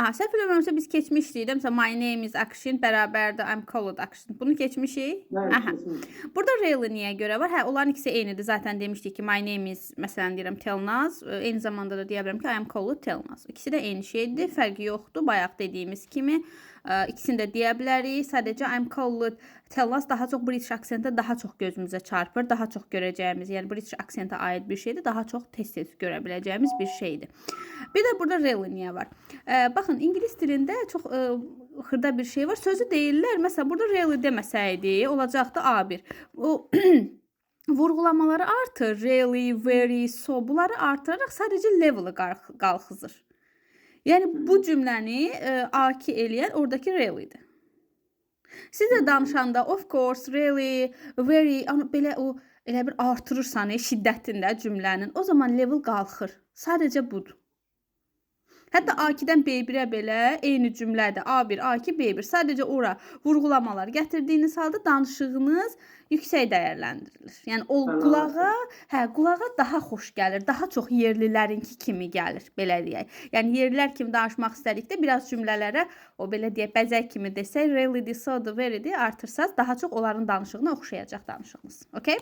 Aha, səhv eləmirəmsə biz keçmişdik də. Məsələn, my name is Akshin bərabərdir I'm called Akshin. Bunu keçmişik. Evet, Aha. kesinlikle. Burada really niyə görə var? Hə, onların ikisi eynidir. Zaten demişdik ki, my name is məsələn deyirəm Telnaz. Eyni zamanda da deyə bilərəm ki, I am called Telnaz. İkisi də eyni şeydir. Fərqi yoxdur. Bayaq dediyimiz kimi ikisini də deyə bilərik. Sadəcə I'm called Telnaz daha çox British aksentə daha çox gözümüzə çarpır. Daha çox görəcəyimiz, yəni British aksentə aid bir şeydir. Daha çox tez-tez görə biləcəyimiz bir şeydir. Bir də burada really niyə var? Baxın, ingilis dilində çox xırda bir şey var. Sözü deyirlər. Məsələn, burada really deməsəydi, olacaqdı A1. O vurğulamaları artır. Really, very, so. Bunları artıraraq sadəcə level'ı qalxızır. Yəni, bu cümləni A2 eləyən oradakı really'dir. Siz də danışanda, of course, really, very, belə o elə bir artırırsan şiddətində cümlənin. O zaman level qalxır. Sadəcə budur. Hətta A2-dən B1-ə belə eyni cümlədir. A1, A2, B1. Sadəcə ora vurğulamalar gətirdiyiniz halda danışığınız yüksək dəyərləndirilir. Yəni o qulağa daha xoş gəlir. Daha çox yerlilərinki kimi gəlir, belə deyək. Yəni yerlilər kimi danışmaq istədikdə biraz cümlələrə o belə deyək, bəzək kimi desək, really, so, very artırsaz daha çox onların danışığına oxşayacaq danışığınız. Okay?